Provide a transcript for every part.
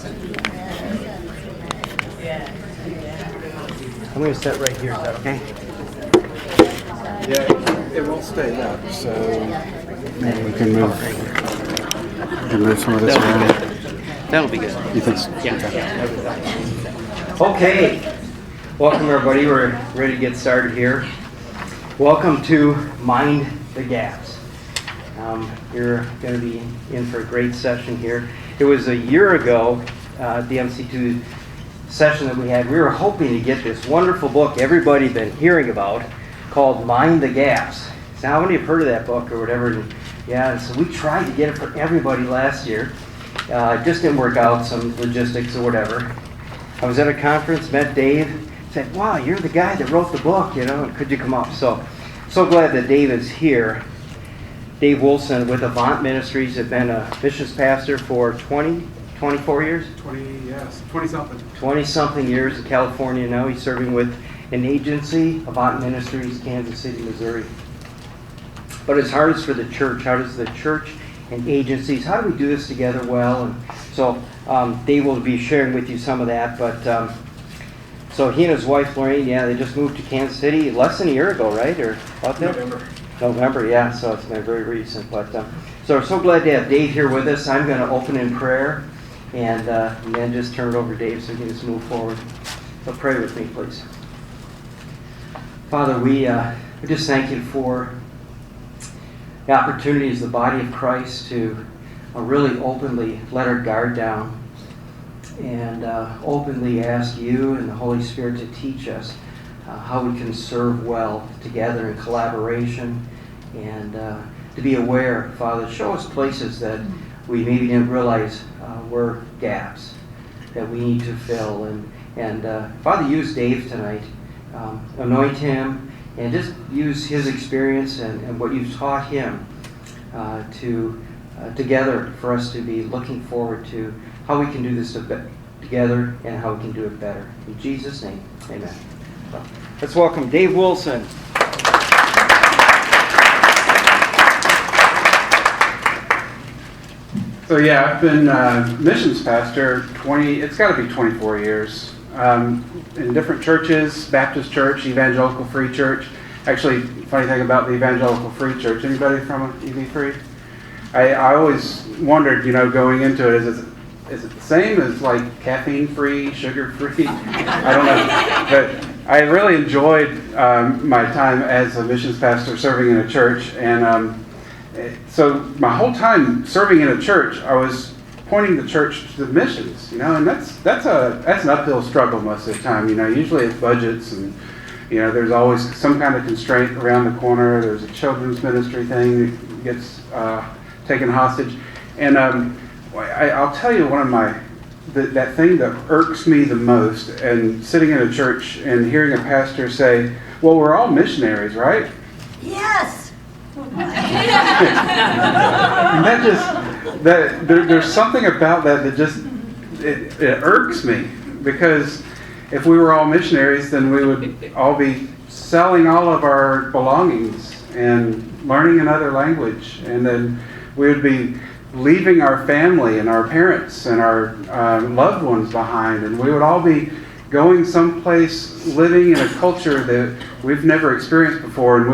I'm going to sit right here. Is that okay? Yeah, it won't stay up, so maybe we can move. We can move some of this around. That'll be good. You think so? Yeah. Okay. Welcome, everybody. We're ready to get started here. Welcome to Mind the Gaps. You're going to be in for a great session here. It was a year ago, the MC2 session that we had. We were hoping to get this wonderful book everybody's been hearing about called Mind the Gaps. So how many have heard of that book or whatever? Yeah, so we tried to get it for everybody last year. It just didn't work out, some logistics or whatever. I was at a conference, met Dave, said, wow, you're the guy that wrote the book, and could you come up? So glad that Dave is here. Dave Wilson with Avant Ministries, has been a missions pastor for 24 years? 20-something. 20-something years in California now. He's serving with an agency, Avant Ministries, Kansas City, Missouri. But his heart is for the church. How does the church and agencies, how do we do this together well? And so Dave will be sharing with you some of that. But so he and his wife, Lorraine, they just moved to Kansas City less than a year ago, right? Or about that? November, yeah. So it's been very recent. But so we're so glad to have Dave here with us. I'm going to open in prayer and then just turn it over to Dave so he can just move forward. So pray with me, please. Father, we just thank you for the opportunity as the body of Christ to really openly let our guard down and openly ask you and the Holy Spirit to teach us how we can serve well together in collaboration and to be aware, Father, show us places that we maybe didn't realize were gaps that we need to fill. And Father, use Dave tonight. Anoint him and just use his experience and what you've taught him to together for us to be looking forward to how we can do this together and how we can do it better. In Jesus' name, amen. So, let's welcome Dave Wilson. So I've been missions pastor it's got to be 24 years. In different churches, Baptist church, Evangelical Free Church. Actually, funny thing about the Evangelical Free Church, anybody from EV Free? I always wondered, going into it, is it the same as like caffeine free, sugar free? I don't know. But I really enjoyed my time as a missions pastor serving in a church. And so my whole time serving in a church, I was pointing the church to the missions, and that's an uphill struggle most of the time. Usually it's budgets and there's always some kind of constraint around the corner. There's a children's ministry thing that gets taken hostage, and I'll tell you one of that thing that irks me the most, and sitting in a church and hearing a pastor say, "Well, we're all missionaries, right?" Yes. And there's something about that just it irks me, because if we were all missionaries, then we would all be selling all of our belongings and learning another language, and then we would be leaving our family and our parents and our loved ones behind, and we would all be going someplace, living in a culture that we've never experienced before, and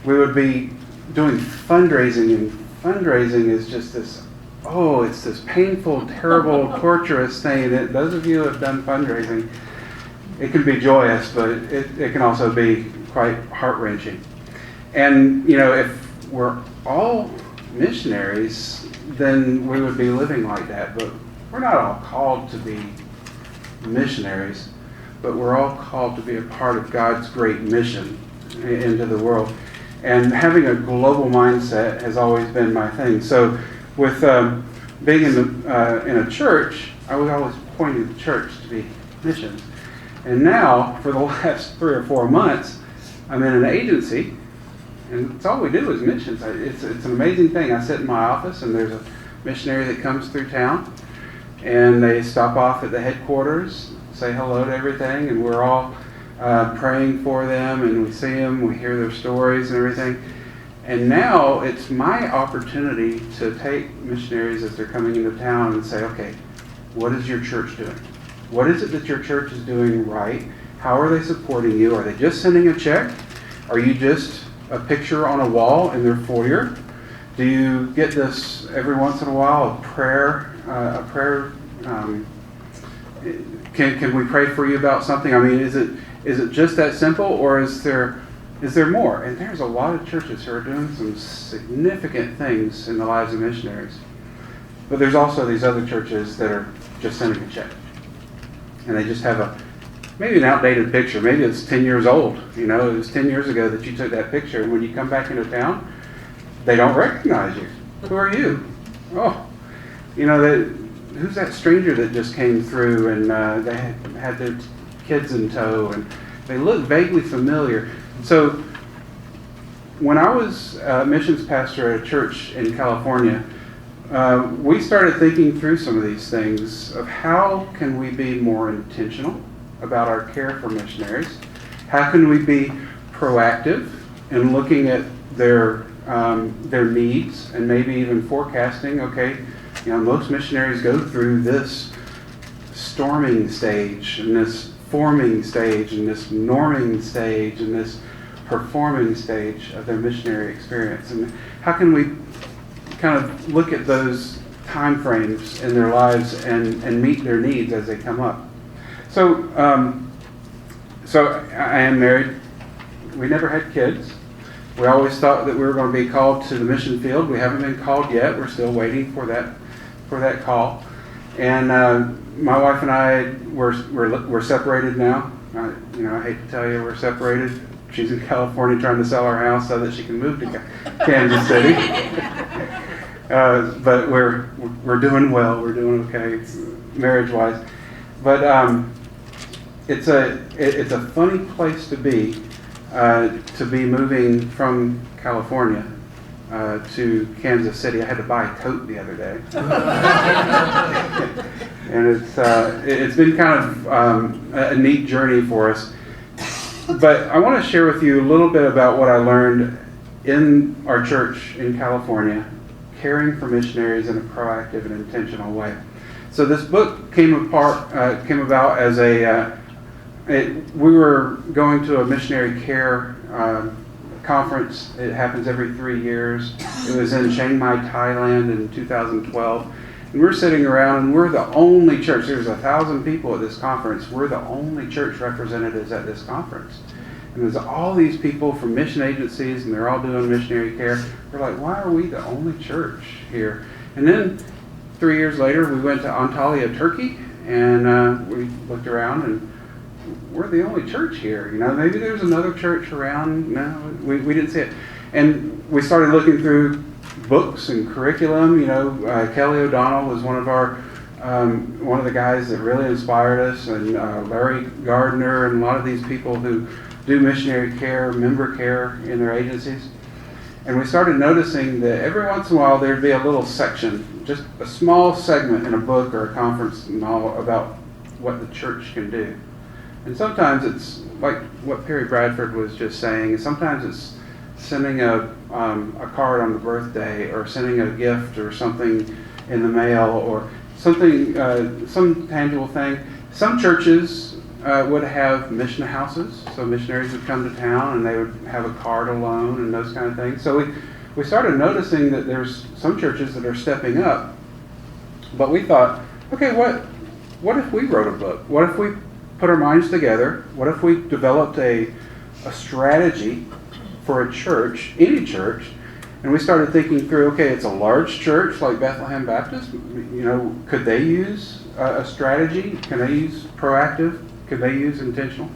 we would be doing fundraising, and fundraising is just this, it's this painful, terrible, torturous thing. That those of you who have done fundraising, it can be joyous, but it can also be quite heart-wrenching. And, if we're all missionaries, then we would be living like that. But we're not all called to be missionaries, but we're all called to be a part of God's great mission into the world. And having a global mindset has always been my thing. So with being in a church, I was always pointing the church to be missions. And now, for the last 3 or 4 months, I'm in an agency, and it's all we do is missions. It's an amazing thing. I sit in my office, and there's a missionary that comes through town, and they stop off at the headquarters, say hello to everything, and we're all praying for them, and we see them, we hear their stories and everything. And now it's my opportunity to take missionaries as they're coming into town and say, okay, What is your church doing? What is it that your church is doing right? How are they supporting you? Are they just sending a check? Are you just a picture on a wall in their foyer? Do you get this every once in a while, a prayer? Can we pray for you about something? I mean, is it just that simple, or is there more? And there's a lot of churches who are doing some significant things in the lives of missionaries. But there's also these other churches that are just sending a check. And they just have maybe an outdated picture. Maybe it's 10 years old. It was 10 years ago that you took that picture. And when you come back into town, they don't recognize you. Who are you? Oh, who's that stranger that just came through and they had their kids in tow and they look vaguely familiar. So when I was a missions pastor at a church in California, we started thinking through some of these things of how can we be more intentional about our care for missionaries? How can we be proactive in looking at their needs and maybe even forecasting, okay, most missionaries go through this storming stage and this forming stage and this norming stage and this performing stage of their missionary experience. And how can we kind of look at those time frames in their lives and meet their needs as they come up? So I am married. We never had kids. We always thought that we were going to be called to the mission field. We haven't been called yet. We're still waiting for that call. And my wife and I we're separated now. I hate to tell you we're separated. She's in California trying to sell our house so that she can move to Kansas City. But we're doing well. We're doing okay, marriage-wise. But it's a funny place to be moving from California to Kansas City. I had to buy a coat the other day, and it's been kind of a neat journey for us. But I want to share with you a little bit about what I learned in our church in California, caring for missionaries in a proactive and intentional way. So this book came about as we were going to a missionary care conference. It happens every 3 years. It was in Chiang Mai, Thailand in 2012. And we're sitting around and we're the only church. There's 1,000 people at this conference. We're the only church representatives at this conference. And there's all these people from mission agencies and they're all doing missionary care. We're like, why are we the only church here? And then 3 years later, we went to Antalya, Turkey, and we looked around and we're the only church here. Maybe there's another church around. No, we didn't see it. And we started looking through books and curriculum. Kelly O'Donnell was one of the guys that really inspired us, and Larry Gardner, and a lot of these people who do missionary care, member care in their agencies. And we started noticing that every once in a while there'd be a little section, just a small segment in a book or a conference and all about what the church can do. And sometimes it's like what Perry Bradford was just saying. Sometimes it's sending a card on the birthday, or sending a gift or something in the mail, or something, some tangible thing. Some churches would have mission houses, so missionaries would come to town and they would have a car to loan and those kind of things. So we started noticing that there's some churches that are stepping up, but we thought, okay, what if we wrote a book? What if we put our minds together? What if we developed a strategy for a church, any church, and we started thinking through, okay, it's a large church like Bethlehem Baptist, could they use a strategy? Can they use proactive? Could they use intentional?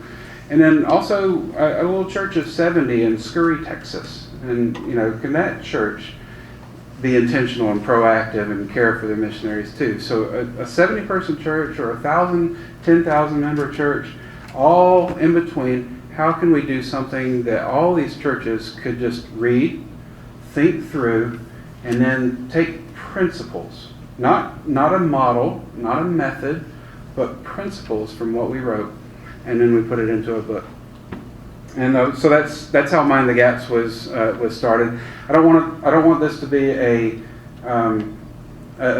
And then also a little church of 70 in Scurry, Texas. And, can that church be intentional and proactive and care for their missionaries too? So a 70-person church or 1,000, 10,000 member church, all in between, how can we do something that all these churches could just read, think through, and then take principles, not a model, not a method, but principles from what we wrote, and then we put it into a book. And so that's how Mind the Gaps was started. I don't want this to be a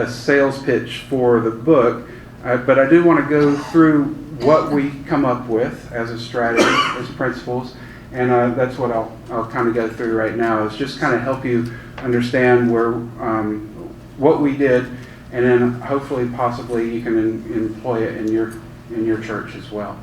sales pitch for the book, But I do want to go through what we come up with as a strategy, as principles, and that's what I'll kind of go through right now, is just kind of help you understand what we did, and then hopefully, possibly, you can employ it in your church as well.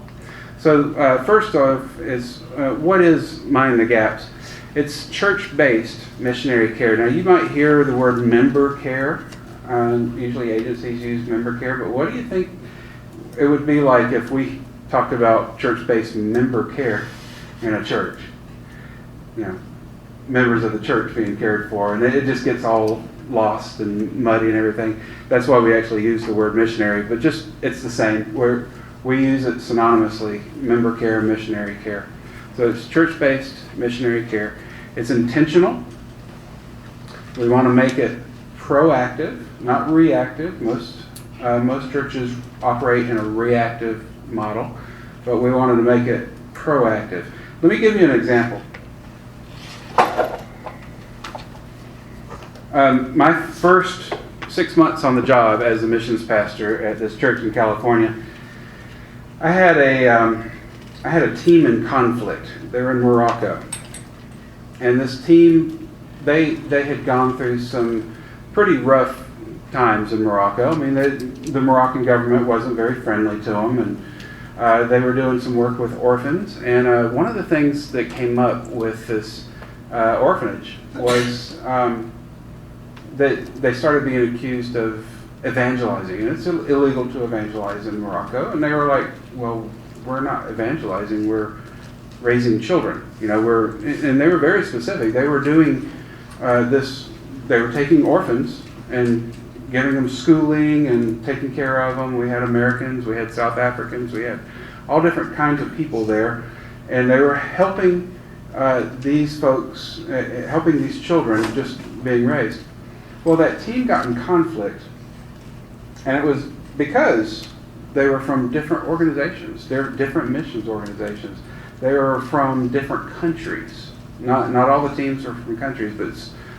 So first off is, what is Mind the Gaps? It's church-based missionary care. Now you might hear the word member care. Usually agencies use member care, but what do you think it would be like if we talked about church-based member care in a church? You know, members of the church being cared for, and it just gets all lost and muddy and everything. That's why we actually use the word missionary, but just it's the same. We use it synonymously, member care, missionary care. So it's church-based missionary care. It's intentional. We want to make it proactive, not reactive. Most churches operate in a reactive model, but we wanted to make it proactive. Let me give you an example. My first 6 months on the job as a missions pastor at this church in California, I had a team in conflict. They were in Morocco, and this team they had gone through some pretty rough times in Morocco. I mean, the Moroccan government wasn't very friendly to them, and they were doing some work with orphans. And one of the things that came up with this orphanage was that they started being accused of evangelizing. And it's illegal to evangelize in Morocco. And they were like, well, we're not evangelizing, we're raising children. You know, and they were very specific. They were doing they were taking orphans and giving them schooling and taking care of them. We had Americans, we had South Africans, we had all different kinds of people there. And they were helping these folks, helping these children just being raised. Well, that team got in conflict, and it was because they were from different organizations. They're different missions organizations. They were from different countries. Not all the teams are from countries, but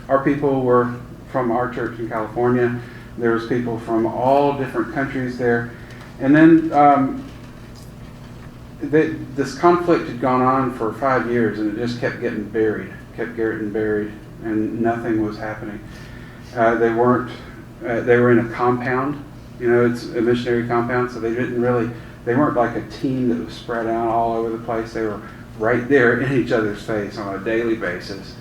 our people were from our church in California. There was people from all different countries there. And then this conflict had gone on for 5 years, and it just kept getting buried, and nothing was happening. They were in a compound. You know, it's a missionary compound, so they weren't like a team that was spread out all over the place. They were right there in each other's face on a daily basis.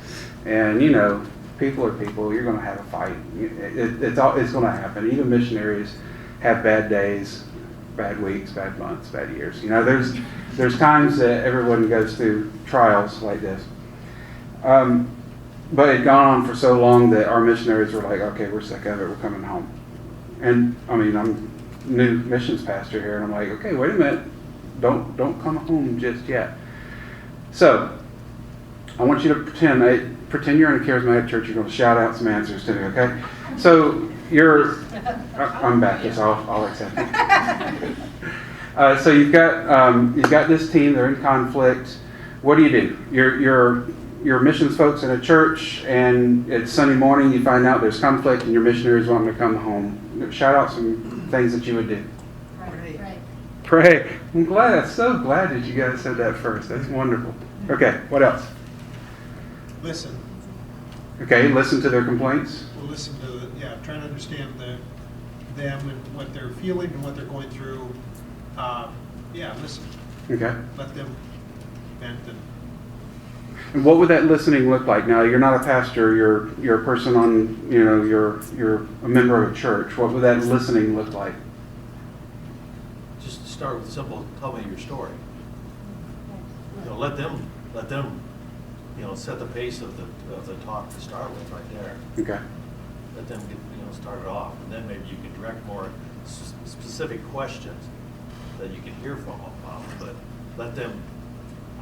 And, you know, people are people. You're going to have a fight. It's going to happen. Even missionaries have bad days, bad weeks, bad months, bad years. You know, there's times that everyone goes through trials like this. But it had gone on for so long that our missionaries were like, okay, we're sick of it, we're coming home. And I mean, I'm new missions pastor here, and I'm like, okay, wait a minute, don't come home just yet. So I want you to pretend you're in a charismatic church. You're going to shout out some answers to me, okay? So I'm Baptist, I'll accept it. So you've got this team. They're in conflict. What do? You're missions folks in a church, and it's Sunday morning. You find out there's conflict, and your missionaries wanting to come home. Shout out some things that you would do. Pray. I'm so glad that you guys said that first. That's wonderful. Okay, what else? Listen. Okay, listen to their complaints. We'll listen to trying to understand them and what they're feeling and what they're going through. Listen. Okay. Let them vent. And what would that listening look like? Now, you're not a pastor. You're a person on. You know, you're a member of a church. What would that listening look like? Just start with simple. Tell me your story. You know, let them. You know, set the pace of the talk to start with right there. Okay. Let them get started off, and then maybe you can direct more specific questions that you can hear from them. But let them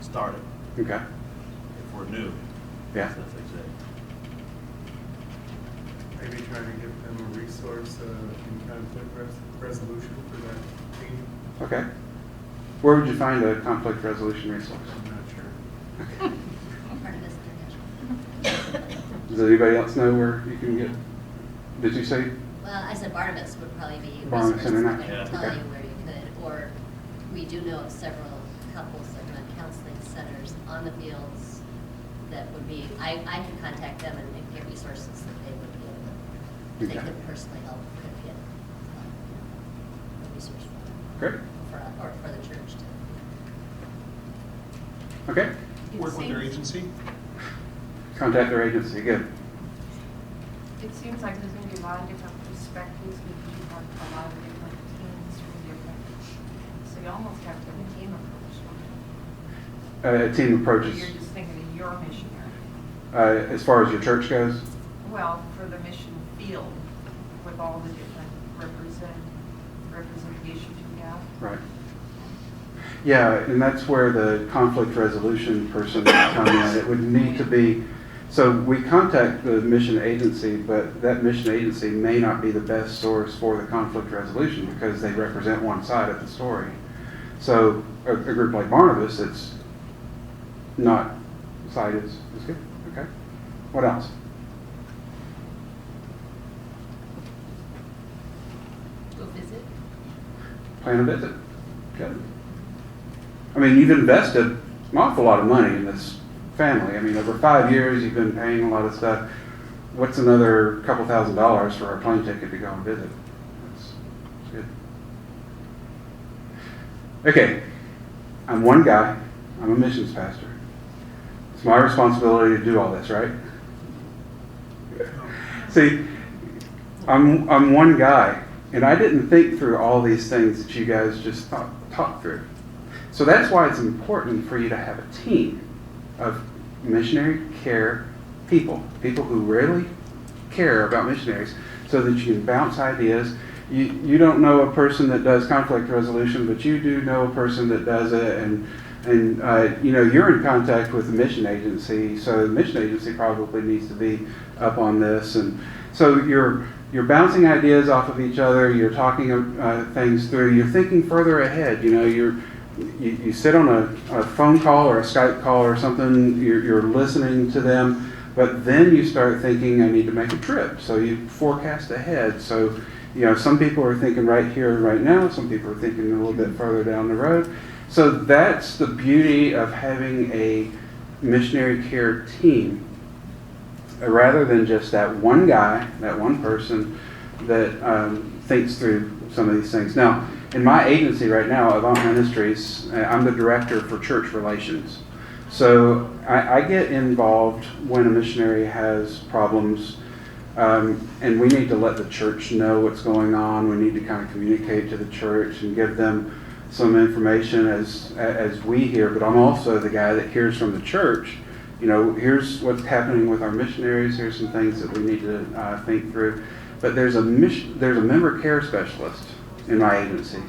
start it. Okay. If we're new. Yeah. As they say. Maybe trying to give them a resource in conflict resolution for that team. Okay. Where would you find a conflict resolution resource? I'm not sure. Okay. Does anybody else know where you can get? Did you say? Well, I said Barnabas would probably be a Barnabas resource that International. would tell Yeah. you where you could, or we do know of several couples that run counseling centers on the fields that would be, I can contact them and get resources that they would be able to, they Okay. could personally help, could get a resource Great. or for the church to. Okay. Work with their agency? Contact their agency. Good. It seems like there's going to be a lot of different perspectives because you have a lot of different teams from different, so you almost have to have a team approach. Team Or approaches you're just thinking of your missionary. as far as your church goes. Well, for the mission field, with all the different representations you have. Right. Yeah, and that's where the conflict resolution person would come in. It would need to be, so we contact the mission agency, but that mission agency may not be the best source for the conflict resolution because they represent one side of the story. So a group like Barnabas, it's not side is good. Okay. What else? Go visit. Plan a visit. Good. I mean, you've invested an awful lot of money in this family. I mean, over 5 years, you've been paying a lot of stuff. What's another couple $1,000s for a plane ticket to go and visit? That's good. Okay, I'm one guy. I'm a missions pastor. It's my responsibility to do all this, right? See, I'm one guy, and I didn't think through all these things that you guys just talked through. So that's why it's important for you to have a team of missionary care people who really care about missionaries, so that you can bounce ideas. You don't know a person that does conflict resolution, but you do know a person that does it, and you're in contact with the mission agency, so the mission agency probably needs to be up on this, and so you're bouncing ideas off of each other. You're talking things through. You're thinking further ahead. You sit on a phone call or a Skype call or something, you're listening to them, but then you start thinking, I need to make a trip. So you forecast ahead. So, some people are thinking right here, right now. Some people are thinking a little bit further down the road. So that's the beauty of having a missionary care team, rather than just that one guy, that one person that thinks through some of these things. Now, in my agency right now, Avant Ministries, I'm the director for church relations. So I get involved when a missionary has problems, and we need to let the church know what's going on. We need to kind of communicate to the church and give them some information as we hear. But I'm also the guy that hears from the church. Here's what's happening with our missionaries. Here's some things that we need to think through. But there's a member care specialist in my agency.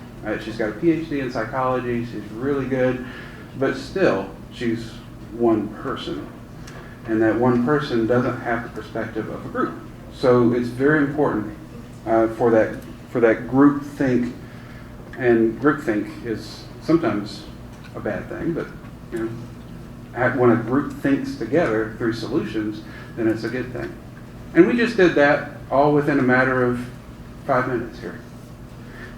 She's got a PhD in psychology. She's really good, but still, she's one person, and that one person doesn't have the perspective of a group. So it's very important for that group think, and group think is sometimes a bad thing, but when a group thinks together through solutions, then it's a good thing. And we just did that all within a matter of 5 minutes here.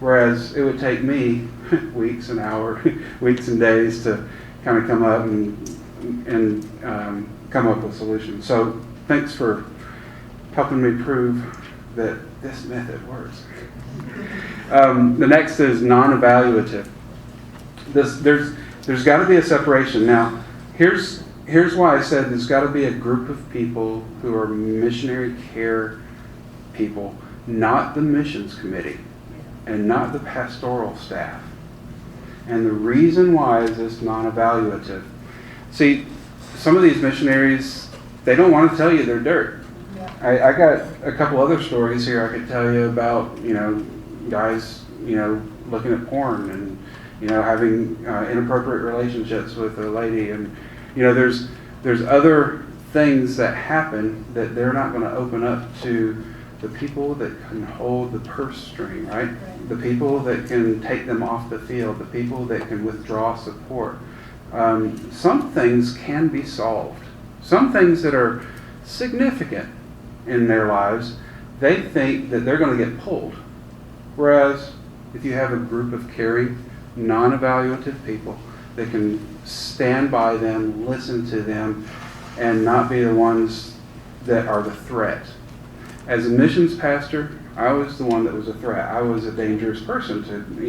Whereas it would take me weeks and hours, weeks and days to kind of come up and come up with solutions. So thanks for helping me prove that this method works. The next is non-evaluative. There's got to be a separation. Now, here's why I said there's got to be a group of people who are missionary care people, not the missions committee, and not the pastoral staff. And the reason why is this non-evaluative. See, some of these missionaries, they don't want to tell you they're dirt. I got a couple other stories here I could tell you about, guys, looking at porn and, having inappropriate relationships with a lady. And, there's other things that happen that they're not going to open up to the people that can hold the purse string, right? The people that can take them off the field, the people that can withdraw support. Some things can be solved. Some things that are significant in their lives, they think that they're going to get pulled. Whereas if you have a group of caring, non-evaluative people that can stand by them, listen to them, and not be the ones that are the threat. As a missions pastor, I was the one that was a threat. I was a dangerous person to,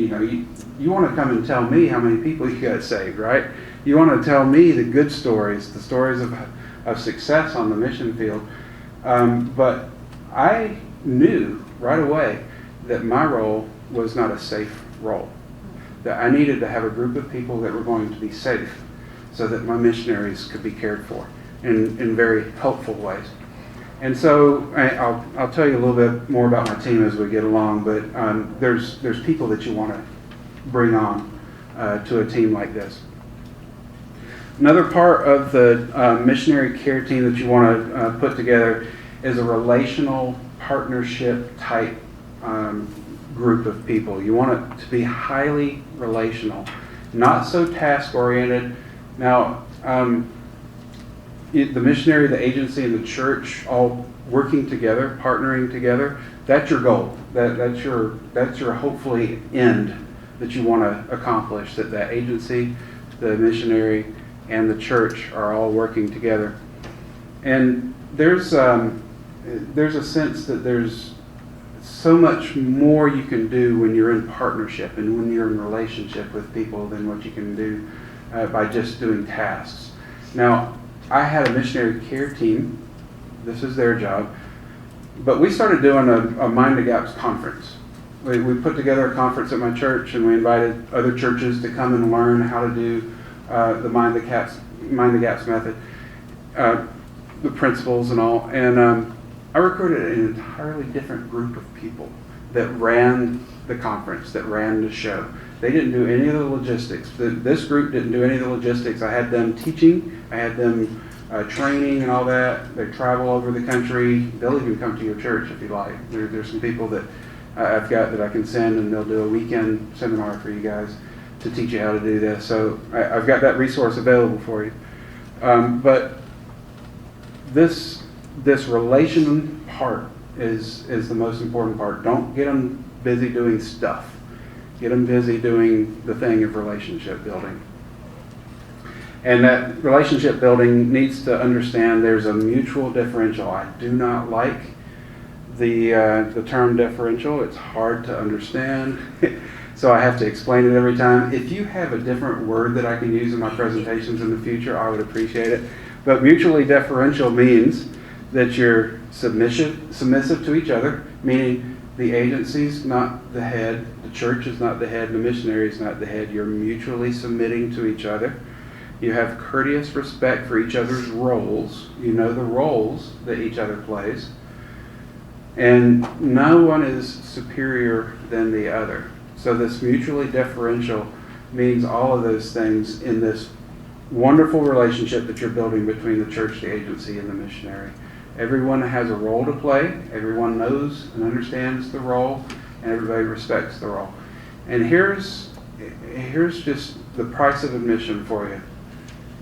you want to come and tell me how many people you got saved, right? You want to tell me the good stories, the stories of success on the mission field. But I knew right away that my role was not a safe role. That I needed to have a group of people that were going to be safe so that my missionaries could be cared for in very helpful ways. And so I'll tell you a little bit more about my team as we get along, but there's people that you want to bring on to a team like this. Another part of the missionary care team that you want to put together is a relational partnership type group of people. You want it to be highly relational, not so task oriented. Now, the missionary, the agency, and the church all working together, partnering together, that's your goal. That's your hopefully end that you want to accomplish, that agency, the missionary, and the church are all working together. And there's a sense that there's so much more you can do when you're in partnership and when you're in relationship with people than what you can do by just doing tasks. Now, I had a missionary care team. This is their job. But we started doing a Mind the Gaps conference. We put together a conference at my church, and we invited other churches to come and learn how to do the Mind the Gaps method, the principles and all. And I recruited an entirely different group of people that ran the conference, that ran the show. They didn't do any of the logistics. This group didn't do any of the logistics. I had them teaching. I had them training and all that. They travel over the country. They'll even come to your church if you like. There's some people that I've got that I can send, and they'll do a weekend seminar for you guys to teach you how to do this. So I've got that resource available for you. But this relation part is the most important part. Don't get them busy doing stuff. Get them busy doing the thing of relationship building. And that relationship building needs to understand there's a mutual differential. I do not like the term differential. It's hard to understand. So I have to explain it every time. If you have a different word that I can use in my presentations in the future, I would appreciate it. But mutually deferential means that you're submissive to each other, meaning the agency's not the head, the church is not the head, the missionary is not the head. You're mutually submitting to each other. You have courteous respect for each other's roles. You know the roles that each other plays. And no one is superior than the other. So this mutually deferential means all of those things in this wonderful relationship that you're building between the church, the agency, and the missionary. Everyone has a role to play. Everyone knows and understands the role, and everybody respects the role. And here's just the price of admission for you.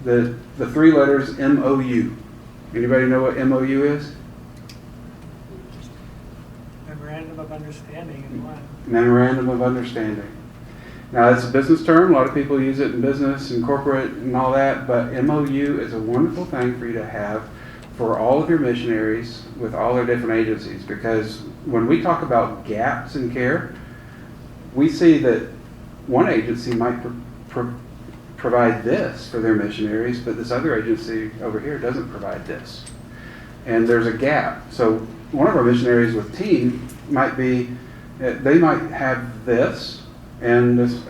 The three letters MOU. Anybody know what MOU is? Memorandum of Understanding is one. Memorandum of Understanding. Now, it's a business term. A lot of people use it in business and corporate and all that, but MOU is a wonderful thing for you to have for all of your missionaries with all their different agencies, because when we talk about gaps in care, we see that one agency might provide this for their missionaries, but this other agency over here doesn't provide this. And there's a gap. So one of our missionaries with team might be, they might have this, and this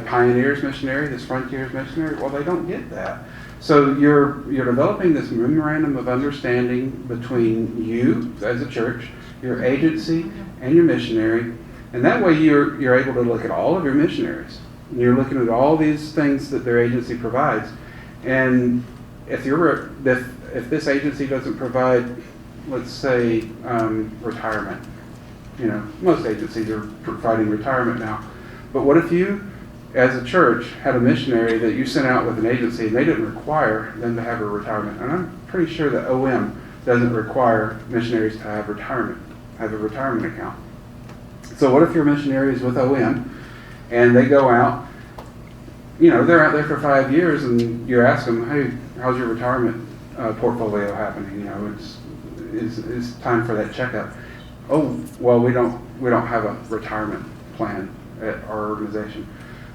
Pioneers missionary, this Frontiers missionary, well, they don't get that. So you're developing this memorandum of understanding between you as a church, your agency, and your missionary, and that way you're able to look at all of your missionaries. You're looking at all these things that their agency provides, and if this agency doesn't provide, let's say, retirement, most agencies are providing retirement now, but what if you, as a church, had a missionary that you sent out with an agency and they didn't require them to have a retirement? And I'm pretty sure that OM doesn't require missionaries to have retirement. have a retirement account. So what if your missionary is with OM and they go out, they're out there for 5 years, and you ask them, hey, how's your retirement portfolio happening? It's time for that checkup. Oh, well, we don't have a retirement plan at our organization.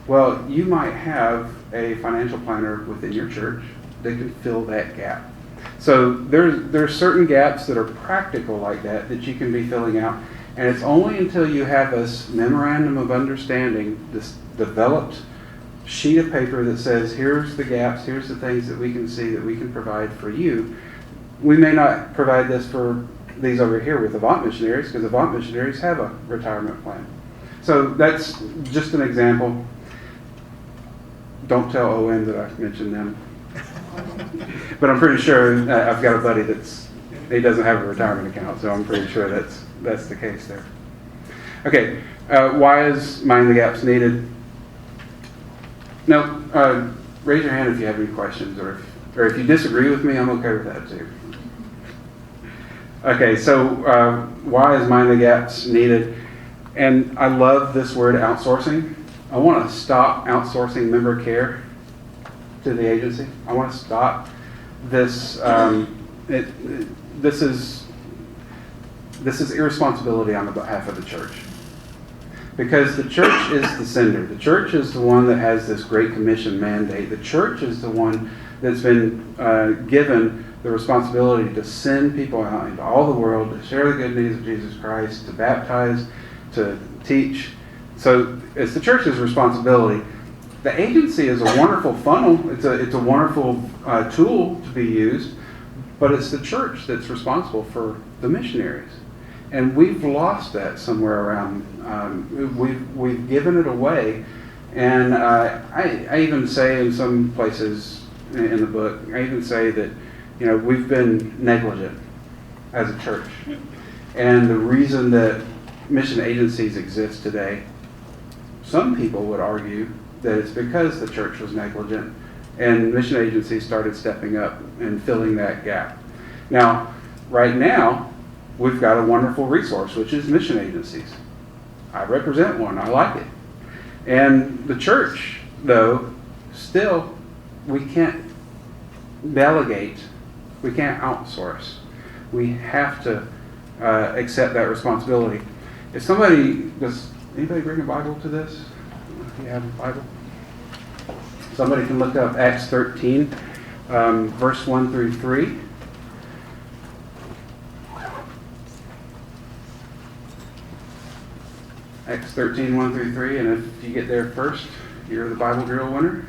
Well, you might have a financial planner within your church that can fill that gap. So there's certain gaps that are practical like that you can be filling out, and it's only until you have this memorandum of understanding, this developed sheet of paper that says, here's the gaps, here's the things that we can see that we can provide for you. We may not provide this for these over here with Avant missionaries, because Avant missionaries have a retirement plan. So that's just an example. Don't tell OM that I mentioned them. But I'm pretty sure I've got a buddy he doesn't have a retirement account, so I'm pretty sure that's the case there. Okay, why is Mind the Gaps needed? No, raise your hand if you have any questions, or if you disagree with me, I'm okay with that too. Okay, so why is Mind the Gaps needed? And I love this word outsourcing. I want to stop outsourcing member care to the agency. I want to stop this. This is irresponsibility on the behalf of the church. Because the church is the sender. The church is the one that has this Great Commission mandate. The church is the one that's been given the responsibility to send people out into all the world, to share the good news of Jesus Christ, to baptize, to teach. So it's the church's responsibility. The agency is a wonderful funnel. It's a wonderful tool to be used, but it's the church that's responsible for the missionaries. And we've lost that somewhere around. We've given it away, and I even say in some places in the book, I even say that we've been negligent as a church. And the reason that mission agencies exist today, some people would argue that it's because the church was negligent and mission agencies started stepping up and filling that gap. Now, right now, we've got a wonderful resource, which is mission agencies. I represent one. I like it. And the church, though, still, we can't delegate. We can't outsource. We have to accept that responsibility. Does anybody bring a Bible to this? If you have a Bible. Somebody can look up Acts 13, verse 1 through 3. Acts 13, 1 through 3, and if you get there first, you're the Bible drill winner.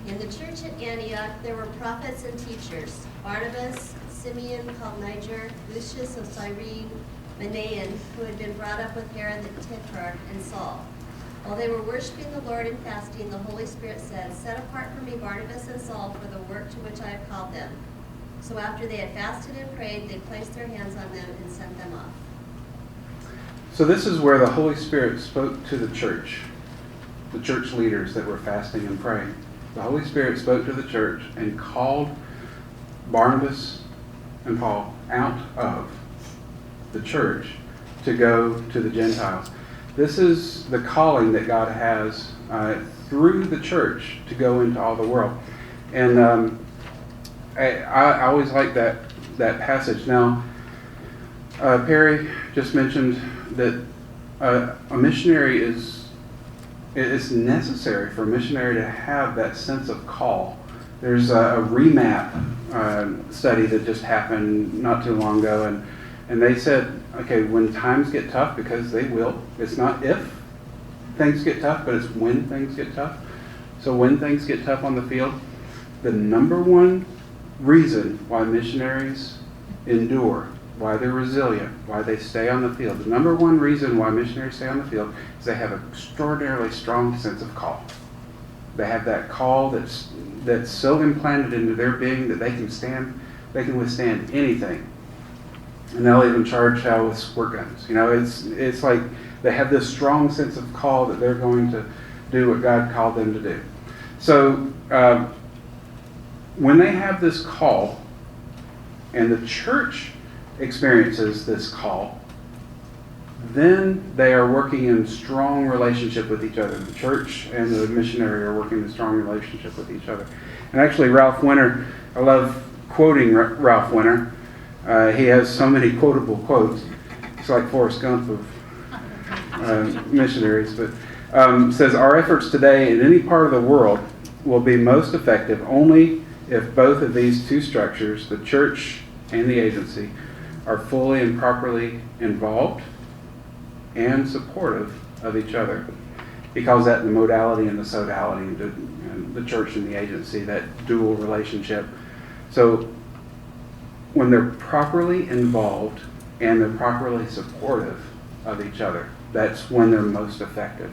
In the church at Antioch, there were prophets and teachers: Barnabas, Simeon called Niger, Lucius of Cyrene, Manaen, who had been brought up with Herod the Tetrarch, and Saul. While they were worshiping the Lord and fasting, the Holy Spirit said, "Set apart for me Barnabas and Saul for the work to which I have called them." So after they had fasted and prayed, they placed their hands on them and sent them off. So this is where the Holy Spirit spoke to the church leaders that were fasting and praying. The Holy Spirit spoke to the church and called Barnabas and Paul out of the church to go to the Gentiles. This is the calling that God has through the church to go into all the world. And I always like that passage. Now, Perry just mentioned that a missionary it's necessary for a missionary to have that sense of call. There's a remap study that just happened not too long ago, and they said, okay, when times get tough, because they will, it's not if things get tough, but it's when things get tough. So when things get tough on the field, the number one reason why missionaries endure, why they're resilient, why they stay on the field, the number one reason why missionaries stay on the field is they have an extraordinarily strong sense of call. They have that call that's so implanted into their being that they can withstand anything. And they'll even charge hell with squirt guns. It's like they have this strong sense of call that they're going to do what God called them to do. So when they have this call, and the church experiences this call, then they are working in strong relationship with each other. The church and the missionary are working in strong relationship with each other. And actually, Ralph Winter, I love quoting Ralph Winter. He has so many quotable quotes. It's like Forrest Gump of missionaries. But says, our efforts today in any part of the world will be most effective only if both of these two structures, the church and the agency, are fully and properly involved and supportive of each other. He calls that the modality and the sodality, the church and the agency, that dual relationship. So when they're properly involved and they're properly supportive of each other, that's when they're most effective.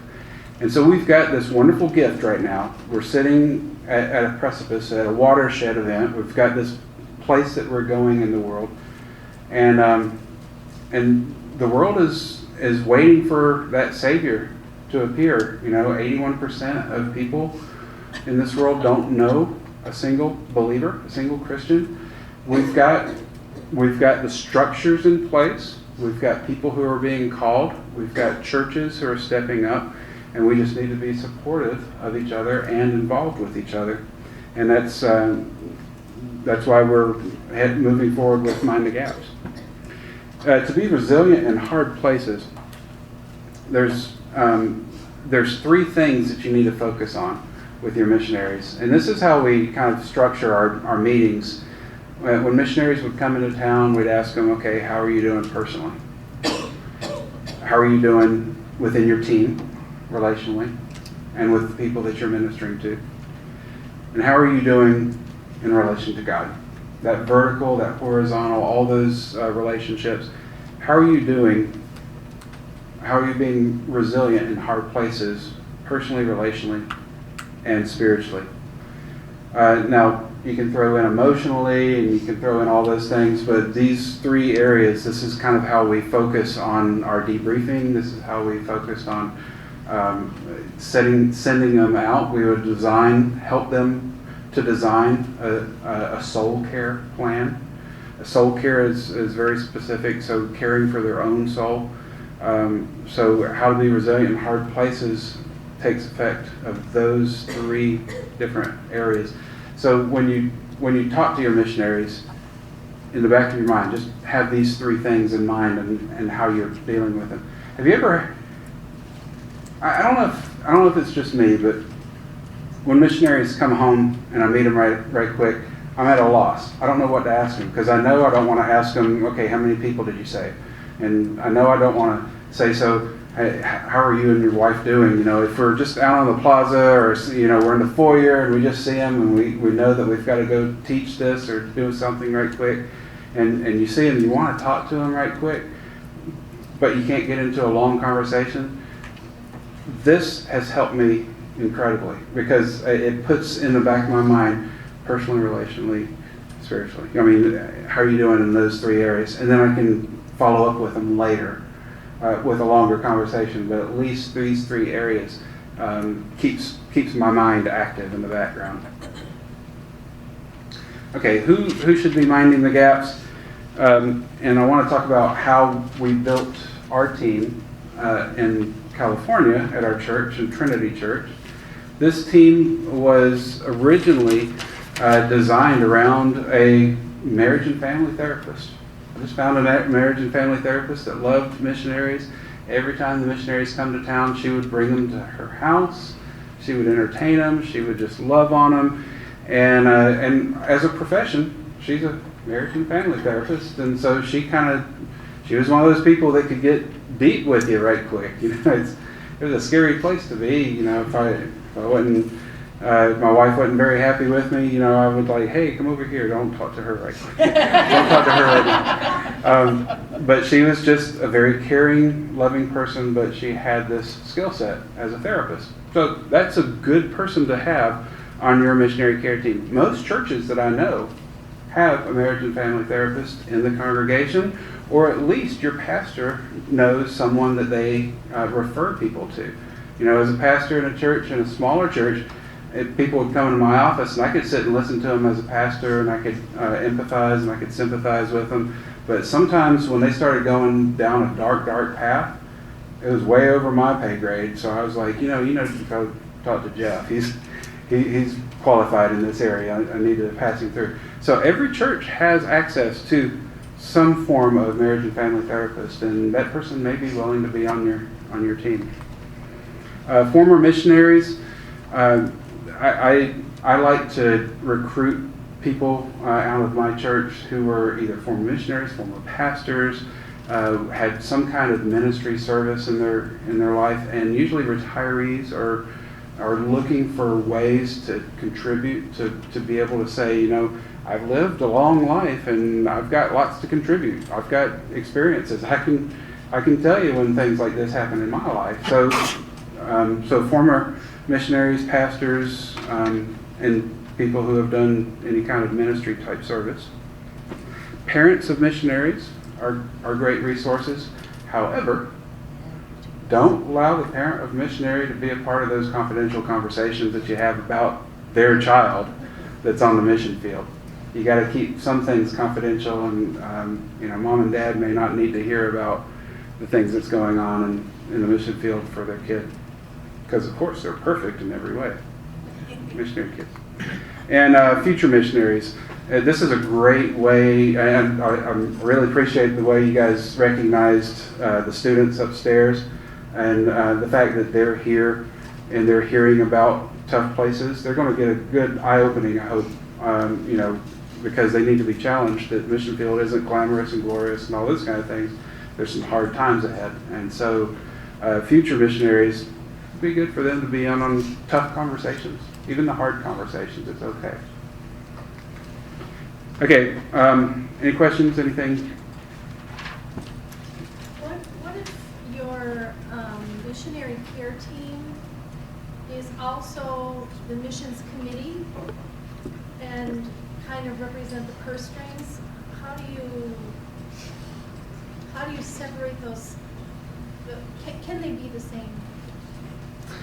And so we've got this wonderful gift right now. We're sitting at a precipice, at a watershed event. We've got this place that we're going in the world. And the world is waiting for that Savior to appear. 81% of people in this world don't know a single believer, a single Christian. We've got the structures in place. We've got people who are being called. We've got churches who are stepping up, and we just need to be supportive of each other and involved with each other. And that's why we're moving forward with Mind the Gaps. To be resilient in hard places, there's three things that you need to focus on with your missionaries. And this is how we kind of structure our meetings. When missionaries would come into town, we'd ask them, okay, how are you doing personally? How are you doing within your team, relationally, and with the people that you're ministering to? And how are you doing in relation to God? That vertical, that horizontal, all those relationships. How are you doing? How are you being resilient in hard places, personally, relationally, and spiritually? Now, you can throw in emotionally, and you can throw in all those things, but these three areas, this is kind of how we focus on our debriefing. This is how we focus on sending them out. We would help them to design a soul care plan. A soul care is very specific, so caring for their own soul. So how to be resilient in hard places takes effect of those three different areas. So when you talk to your missionaries, in the back of your mind, just have these three things in mind and how you're dealing with them. Have you ever? I don't know if it's just me, but when missionaries come home and I meet them right quick, I'm at a loss. I don't know what to ask them, because I know I don't want to ask them, okay, how many people did you save? And I know I don't want to say, so hey, how are you and your wife doing? If we're just out on the plaza, or we're in the foyer and we just see them and we know that we've got to go teach this or do something right quick, and you see them, you want to talk to them right quick, but you can't get into a long conversation. This has helped me incredibly, because it puts in the back of my mind, personally, relationally, spiritually. How are you doing in those three areas? And then I can follow up with them later with a longer conversation. But at least these three areas keeps my mind active in the background. Okay, who should be minding the gaps? And I want to talk about how we built our team in California at our church, in Trinity Church. This team was originally designed around a marriage and family therapist. I just found a marriage and family therapist that loved missionaries. Every time the missionaries come to town, she would bring them to her house. She would entertain them. She would just love on them. And as a profession, she's a marriage and family therapist. And so she was one of those people that could get deep with you right quick. It was a scary place to be. If I wasn't, my wife wasn't very happy with me, I would like, hey, come over here. Don't talk to her right quick. Don't talk to her right now. But she was just a very caring, loving person, but she had this skill set as a therapist. So that's a good person to have on your missionary care team. Most churches that I know have a marriage and family therapist in the congregation, or at least your pastor knows someone that they refer people to. As a pastor in a church, in a smaller church, people would come into my office and I could sit and listen to them as a pastor, and I could empathize and I could sympathize with them. But sometimes when they started going down a dark path, it was way over my pay grade. So I was like, you know, to go talk to Jeff. He's qualified in this area. I need to pass him through. So every church has access to some form of marriage and family therapist, and that person may be willing to be on your team. Former missionaries, I like to recruit people out of my church who were either former missionaries, former pastors, had some kind of ministry service in their life, and usually retirees are looking for ways to contribute, to be able to say, you know, I've lived a long life and I've got lots to contribute. I've got experiences. I can tell you when things like this happen in my life. So former missionaries, pastors, and people who have done any kind of ministry type service. Parents of missionaries are great resources. However, don't allow the parent of missionary to be a part of those confidential conversations that you have about their child that's on the mission field. You got to keep some things confidential, and mom and dad may not need to hear about the things that's going on in the mission field for their kid, because of course they're perfect in every way. Missionary kids and future missionaries. This is a great way, and I really appreciate the way you guys recognized the students upstairs, and the fact that they're here and they're hearing about tough places. They're going to get a good eye-opening, I hope, because they need to be challenged that mission field isn't glamorous and glorious and all those kind of things. There's some hard times ahead, and so future missionaries, it'd be good for them to be on tough conversations, even the hard conversations. It's okay. Okay, any questions, anything? What if your missionary care team is also the missions committee and kind of represent the purse strings? How do you separate those? Can they be the same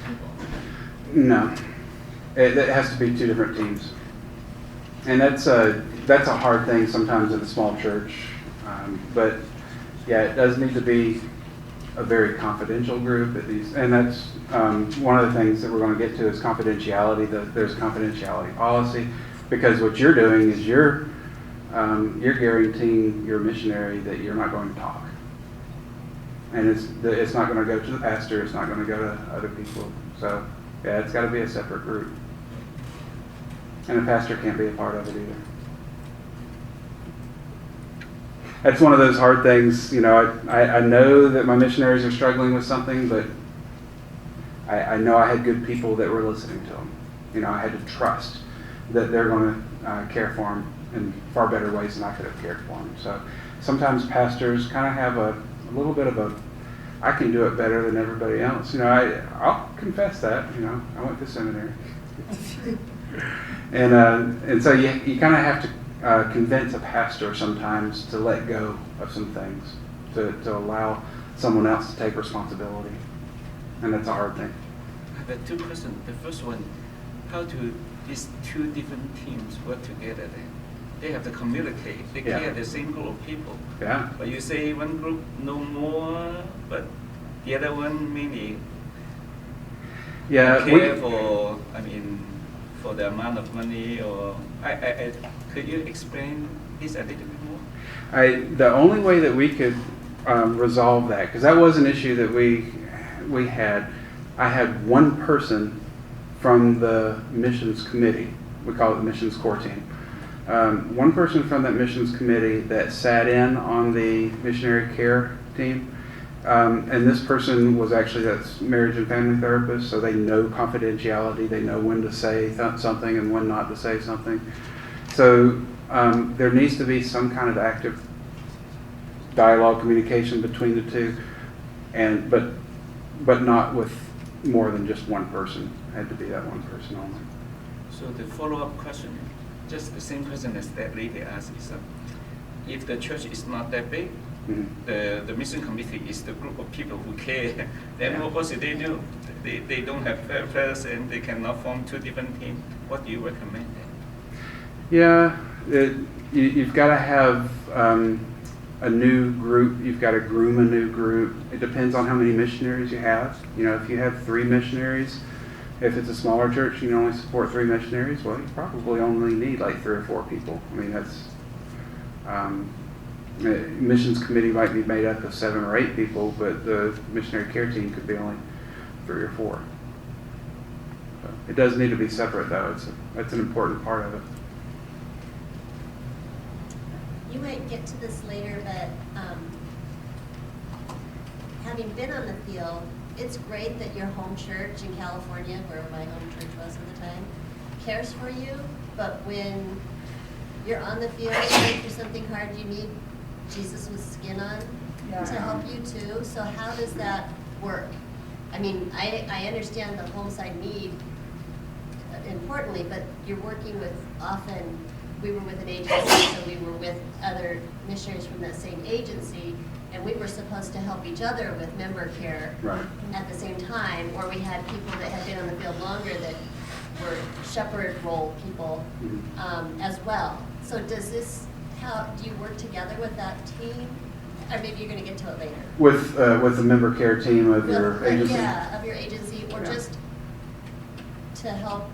people? No, it has to be two different teams, and that's a hard thing sometimes in a small church. But yeah, it does need to be a very confidential group at least, and that's one of the things that we're going to get to is confidentiality. There's confidentiality policy, because what you're doing is you're guaranteeing your missionary that you're not going to talk, and it's not going to go to the pastor. It's not going to go to other people. So yeah, it's got to be a separate group, and a pastor can't be a part of it either. That's one of those hard things, I know that my missionaries are struggling with something, but I know I had good people that were listening to them. I had to trust that they're going to care for them in far better ways than I could have cared for them. So sometimes pastors kind of have a little bit of I can do it better than everybody else. I'll confess that. I went to seminary, and so you kind of have to convince a pastor sometimes to let go of some things, to allow someone else to take responsibility, and that's a hard thing. I have two questions. The first one, how do these two different teams work together then? They have to communicate. They care the same group of people. Yeah. But you say one group know more, but the other one mainly care for the amount of money, or could you explain this a little bit more? The only way that we could resolve that, because that was an issue that we had. I had one person from the missions committee. We call it the missions core team. One person from that missions committee that sat in on the missionary care team. And this person was that's marriage and family therapist, so they know confidentiality. They know when to say something and when not to say something. So there needs to be some kind of active dialogue, communication between the two, but not with more than just one person. It had to be that one person only. So the follow-up question, just the same question as that lady asked, is if the church is not that big, the mission committee is the group of people who care, then what should they do? They don't have purpose and they cannot form two different teams. What do you recommend then? Yeah, you've got to have a new group, you've got to groom a new group. It depends on how many missionaries you have. You know, if you have 3 missionaries, if it's a smaller church, you can only support 3 missionaries. Well, you probably only need like 3 or 4 people. I mean, that's the missions committee might be made up of 7 or 8 people, but the missionary care team could be only 3 or 4. So it does need to be separate, though. It's an important part of it. You might get to this later, but having been on the field, it's great that your home church in California, where my home church was at the time, cares for you, but when you're on the field going through something hard, you need Jesus with skin on to help you too. So how does that work? I mean, I understand the home side need importantly, but you're working with often, we were with an agency, so we were with other missionaries from that same agency, and we were supposed to help each other with member care at the same time, or we had people that had been on the field longer that were shepherd role people as well. So does this, how do you work together with that team? Or maybe you're going to get to it later. With the member care team of your agency? Yeah, of your agency, or just to help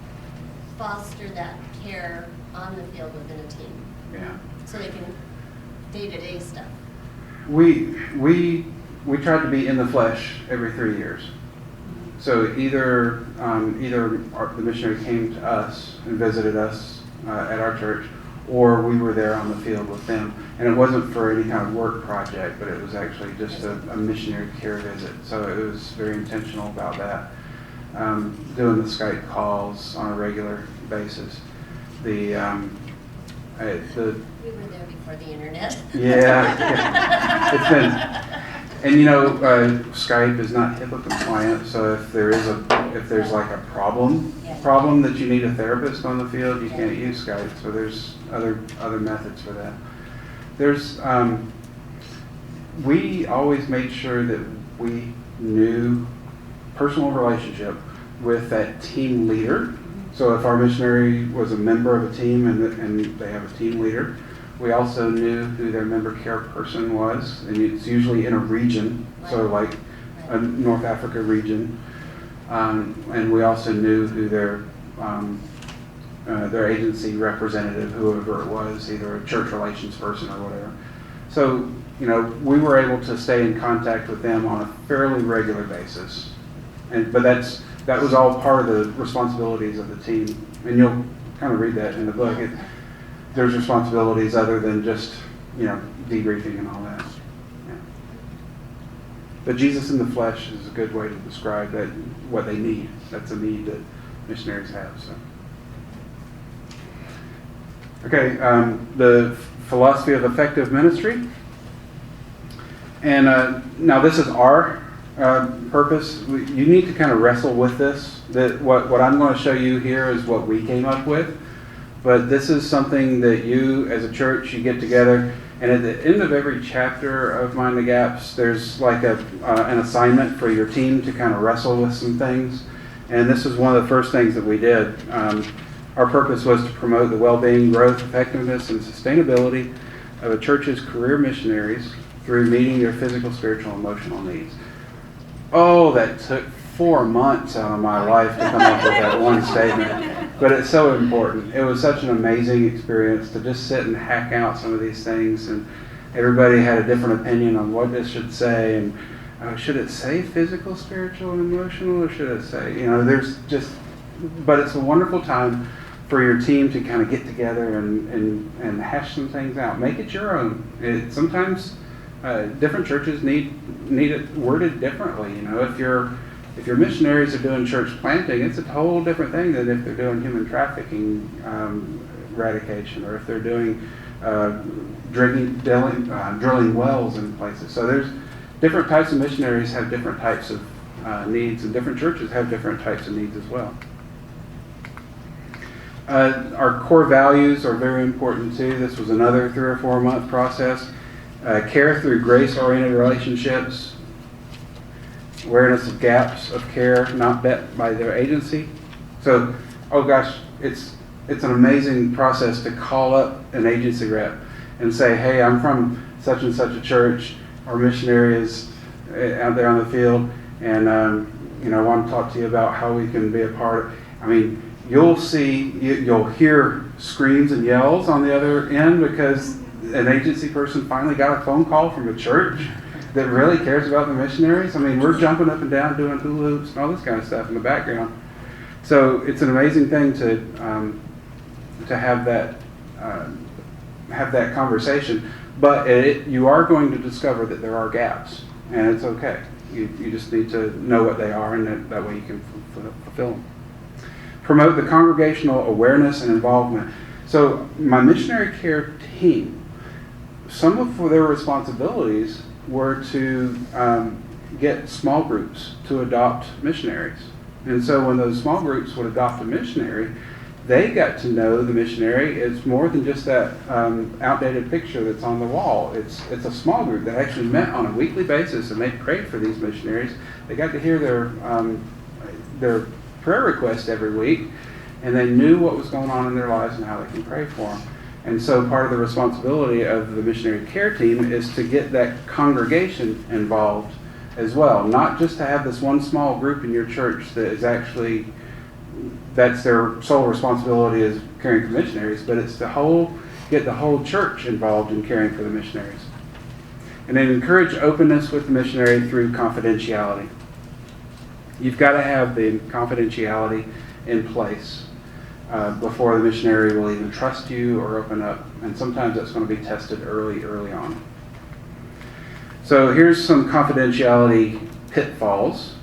foster that care on the field within a team. Yeah. So they can day-to-day stuff. We tried to be in the flesh every 3 years. So either the missionary came to us and visited us at our church, or we were there on the field with them. And it wasn't for any kind of work project, but it was actually just a missionary care visit. So it was very intentional about that. Doing the Skype calls on a regular basis. We were there before the internet. Yeah. It's been, and you know, Skype is not HIPAA compliant, so if there's like a problem that you need a therapist on the field, you can't use Skype. So there's other methods for that. There's we always made sure that we knew personal relationship with that team leader. So if our missionary was a member of a team and they have a team leader, we also knew who their member care person was, and it's usually in a region, so like a North Africa region, and we also knew who their agency representative, whoever it was, either a church relations person or whatever. So, you know, we were able to stay in contact with them on a fairly regular basis. But that was all part of the responsibilities of the team. And you'll kind of read that in the book. There's responsibilities other than just, you know, debriefing and all that. Yeah. But Jesus in the flesh is a good way to describe that, what they need. That's a need that missionaries have. So. Okay, the philosophy of effective ministry. And now this is our purpose. You need to kind of wrestle with this. That what I'm going to show you here is what we came up with. But this is something that you, as a church, you get together. And at the end of every chapter of Mind the Gaps, there's like an assignment for your team to kind of wrestle with some things. And this is one of the first things that we did. Our purpose was to promote the well-being, growth, effectiveness, and sustainability of a church's career missionaries through meeting their physical, spiritual, and emotional needs. Oh, that took 4 months out of my life to come up with that one statement. But it's so important. It was such an amazing experience to just sit and hack out some of these things. And everybody had a different opinion on what this should say. And should it say physical, spiritual, and emotional? Or should it say, you know, but it's a wonderful time for your team to kind of get together and hash some things out. Make it your own. Sometimes different churches need it worded differently. You know, if your missionaries are doing church planting, it's a whole different thing than if they're doing human trafficking eradication, or if they're doing drilling wells in places. So there's different types of missionaries have different types of needs, and different churches have different types of needs as well. Our core values are very important too. This was another 3 or 4 month process. Care through grace-oriented relationships, awareness of gaps of care not met by their agency. So, oh gosh, it's an amazing process to call up an agency rep and say, hey, I'm from such and such a church. Our missionary is out there on the field, and I want to talk to you about how we can be a part of. I mean, you'll hear screams and yells on the other end because an agency person finally got a phone call from a church that really cares about the missionaries. I mean, we're jumping up and down doing hula hoops and all this kind of stuff in the background. So it's an amazing thing to have that conversation. But you are going to discover that there are gaps, and it's okay. You just need to know what they are, and that way you can fulfill them. Promote the congregational awareness and involvement. So my missionary care team, some of their responsibilities were to get small groups to adopt missionaries. And so when those small groups would adopt a missionary, they got to know the missionary. It's more than just that outdated picture that's on the wall. It's a small group that actually met on a weekly basis, and they prayed for these missionaries. They got to hear their prayer requests every week, and they knew what was going on in their lives and how they can pray for them. And so part of the responsibility of the missionary care team is to get that congregation involved as well. Not just to have this one small group in your church that is actually, that's their sole responsibility is caring for missionaries, but it's get the whole church involved in caring for the missionaries. And then encourage openness with the missionary through confidentiality. You've got to have the confidentiality in place before the missionary will even trust you or open up. And sometimes that's going to be tested early on. So here's some confidentiality pitfalls.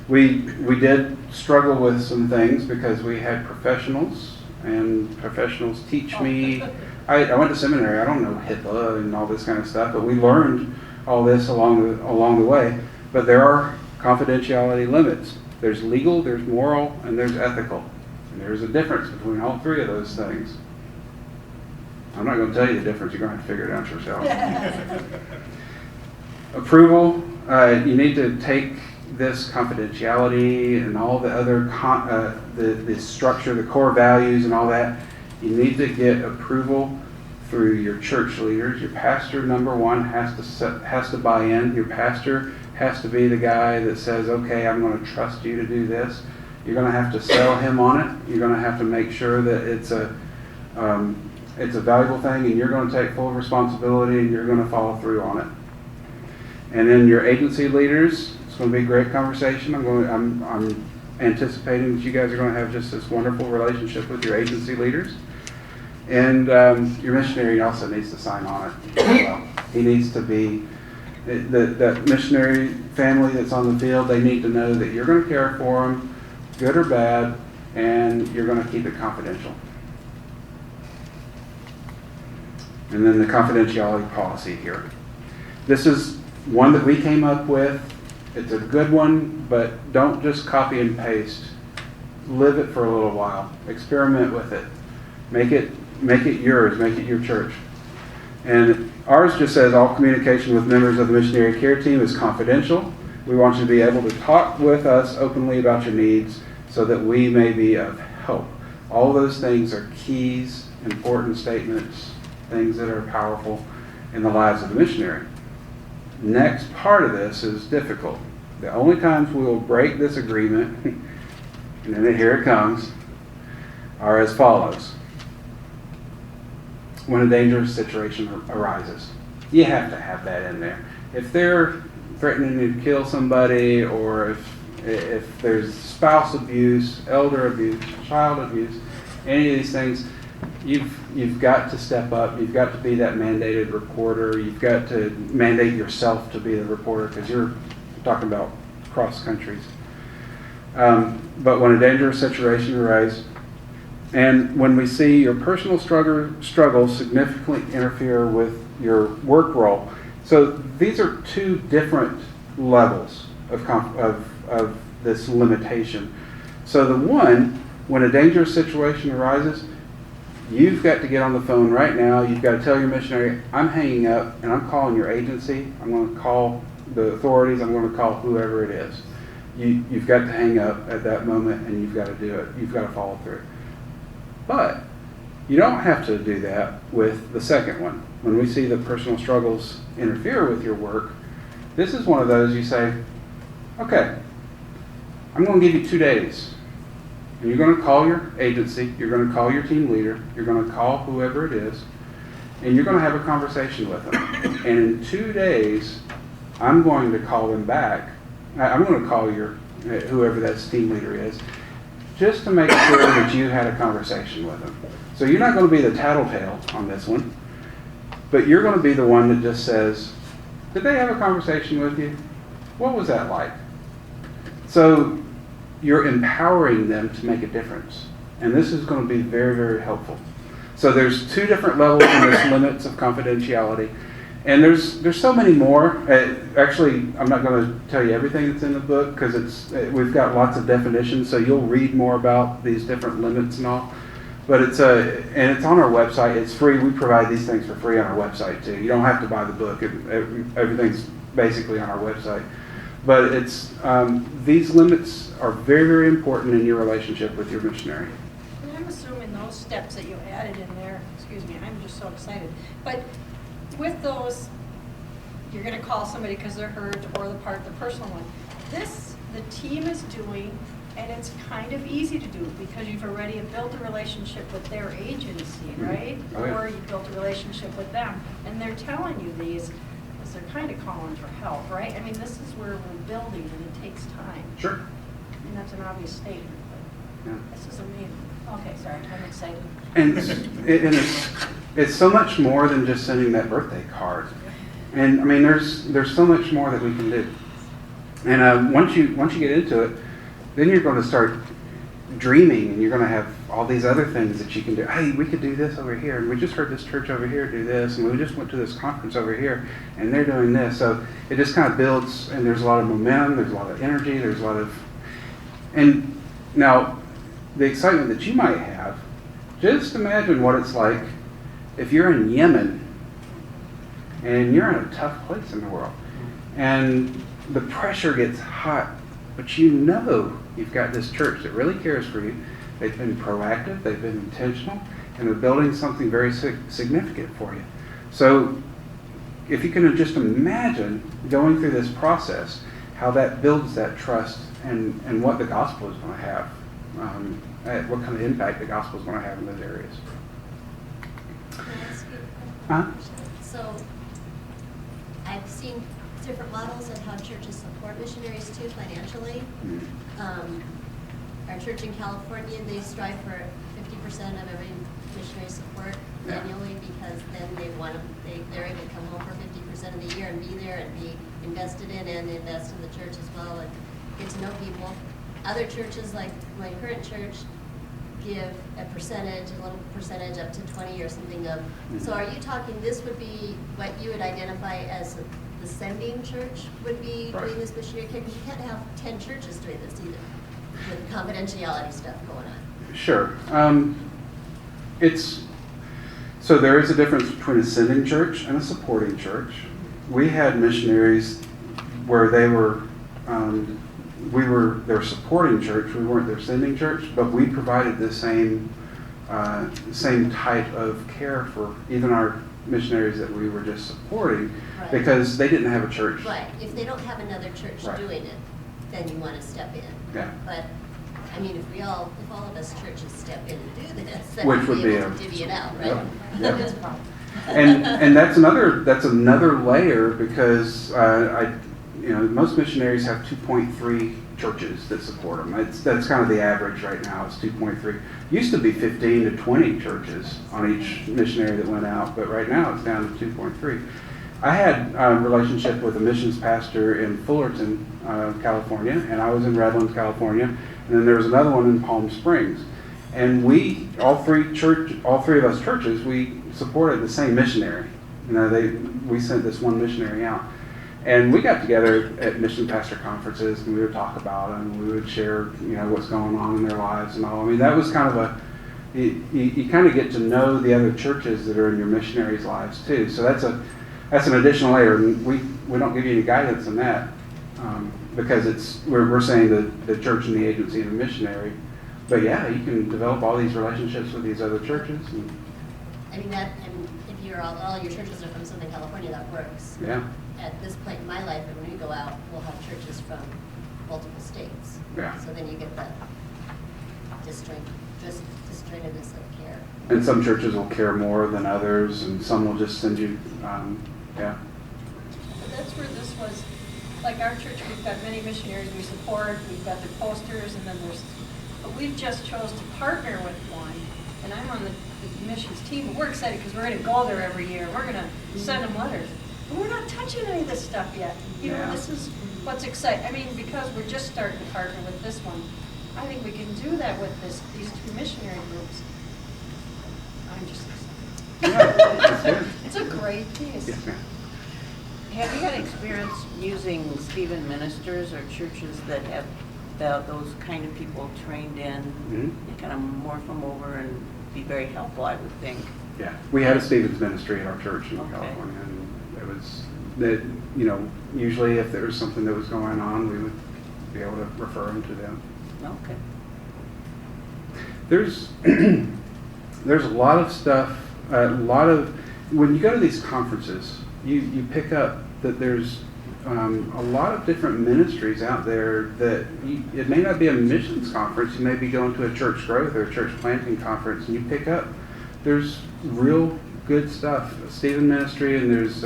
We did struggle with some things because we had professionals, and professionals teach me. I went to seminary. I don't know HIPAA and all this kind of stuff, but we learned all this along the way. But there are confidentiality limits. There's legal, there's moral, and there's ethical. And there's a difference between all three of those things. I'm not going to tell you the difference. You're going to have to figure it out yourself. Approval. You need to take this confidentiality and all the other the structure, the core values and all that. You need to get approval through your church leaders. Your pastor, number one, has to buy in. Your pastor has to be the guy that says, okay, I'm going to trust you to do this. You're going to have to sell him on it. You're going to have to make sure that it's a valuable thing, and you're going to take full responsibility, and you're going to follow through on it. And then your agency leaders, it's going to be a great conversation. I'm anticipating that you guys are going to have just this wonderful relationship with your agency leaders. And your missionary also needs to sign on it as well. He needs to be, that missionary family that's on the field, they need to know that you're going to care for them, good or bad, and you're going to keep it confidential. And then the confidentiality policy here. This is one that we came up with. It's a good one, but don't just copy and paste. Live it for a little while. Experiment with it. Make it yours. Make it your church. And ours just says all communication with members of the missionary care team is confidential. We want you to be able to talk with us openly about your needs so that we may be of help. All those things are keys, important statements, things that are powerful in the lives of the missionary. Next part of this is difficult. The only times we will break this agreement, and then here it comes, are as follows. When a dangerous situation arises. You have to have that in there. If they're threatening to kill somebody, or if there's spouse abuse, elder abuse, child abuse, any of these things, you've got to step up. You've got to be that mandated reporter. You've got to mandate yourself to be the reporter, because you're talking about cross countries. But when a dangerous situation arises, and when we see your personal struggles significantly interfere with your work role. So these are two different levels of this limitation. So the one, when a dangerous situation arises, you've got to get on the phone right now. You've got to tell your missionary, I'm hanging up and I'm calling your agency. I'm going to call the authorities. I'm going to call whoever it is. You've got to hang up at that moment, and you've got to do it. You've got to follow through. But You don't have to do that with the second one. When we see the personal struggles interfere with your work, this is one of those you say, okay, I'm going to give you 2 days. And you're going to call your agency, you're going to call your team leader, you're going to call whoever it is, and you're going to have a conversation with them. And in 2 days, I'm going to call them back. I'm going to call your whoever that team leader is, just to make sure that you had a conversation with them. So you're not going to be the tattletale on this one, but you're going to be the one that just says, did they have a conversation with you? What was that like? So you're empowering them to make a difference. And this is going to be very, very helpful. So there's 2 different levels in this limits of confidentiality. And there's so many more. Actually, I'm not going to tell you everything that's in the book because we've got lots of definitions, so you'll read more about these different limits and all. But it's on our website. It's free. We provide these things for free on our website too. You don't have to buy the book. Everything's basically on our website. But these limits are very, very important in your relationship with your missionary. And I'm assuming those steps that you added in there, excuse me, I'm just so excited. But with those, you're going to call somebody because they're hurt, or the personal one. This, the team is doing, and it's kind of easy to do because you've already built a relationship with their agency, right? Oh, yeah. Or you built a relationship with them, and they're telling you these because they're kind of calling for help, right? I mean, this is where we're building, and it takes time. Sure. And that's an obvious statement, but Yeah. this is amazing. Okay, sorry, I'm excited. And it's so much more than just sending that birthday card. And I mean, there's so much more that we can do. And once you get into it, then you're going to start dreaming, and you're going to have all these other things that you can do. Hey, we could do this over here, and we just heard this church over here do this, and we just went to this conference over here, and they're doing this. So it just kind of builds, and there's a lot of momentum, there's a lot of energy, there's a lot of... And now, the excitement that you might have, just imagine what it's like if you're in Yemen, and you're in a tough place in the world, and the pressure gets hot, but you know you've got this church that really cares for you. They've been proactive, they've been intentional, and they're building something very significant for you. So if you can just imagine going through this process, how that builds that trust and what the gospel is going to have, what kind of impact the gospel is going to have in those areas. Can I ask you a Huh? question? So I've seen different models of how churches support missionaries too financially. Our church in California, they strive for 50% of every missionary support Yeah. annually because then they're able to come home for 50% of the year and be there and be invested in and invest in the church as well and get to know people. Other churches, like my current church, give a little percentage up to 20 or something of. So are you talking, this would be what you would identify as the sending church would be Right. doing this missionary care? Because you can't have 10 churches doing this either, with confidentiality stuff going on. Sure. So there is a difference between a sending church and a supporting church. We had missionaries where they were their supporting church. We weren't their sending church, but we provided the same type of care for even our missionaries that we were just supporting, Right. because they didn't have a church. Right, if they don't have another church Right. doing it, then you want to step in. Yeah. But, I mean, if all of us churches step in and do this, then Which we'll would be be able a- to divvy it out, right? Yep. Yep. That's a problem. And that's another layer, because most missionaries have 2.3 churches that support them. That's kind of the average right now. It's 2.3. Used to be 15 to 20 churches on each missionary that went out, but right now it's down to 2.3. I had a relationship with a missions pastor in Fullerton, California, and I was in Redlands, California, and then there was another one in Palm Springs. And all three of us churches, we supported the same missionary. We sent this one missionary out. And we got together at mission pastor conferences, and we would talk about it, and we would share, what's going on in their lives and all. I mean, that was kind of you kind of get to know the other churches that are in your missionaries' lives too. So that's an additional layer. And we don't give you any guidance on that, because we're saying that the church and the agency and the missionary but yeah, you can develop all these relationships with these other churches. And, I mean, that, and if you're all your churches are from Southern California, that works. yeah, At this point in my life, and when we go out, we'll have churches from multiple states. Yeah. So then you get that disjointedness of care. and some churches will care more than others, and some will just send you, yeah. But that's where this was, like our church, we've got many missionaries we support, we've got the posters, and then but we've just chose to partner with one, and I'm on the missions team, but we're excited because we're gonna go there every year, we're gonna send them letters. But we're not touching any of this stuff yet. You know, Yeah. this is what's exciting. I mean, because we're just starting to partner with this one, I think we can do that with these two missionary groups. I'm just excited. Yeah, that's good. It's a great piece. Yes, ma'am. Have you had experience using Stephen ministers or churches that have those kind of people trained in? Mhm. You kind of morph them over and be very helpful, I would think. Yeah, we had a Stevens ministry at our church in Okay. California, and it was that, you know, usually if there was something that was going on, we would be able to refer them to them. Okay. There's there's a lot of stuff, when you go to these conferences, you pick up that there's a lot of different ministries out there that it may not be a missions conference, you may be going to a church growth or a church planting conference, and you pick up, there's real good stuff. Stephen Ministry, and there's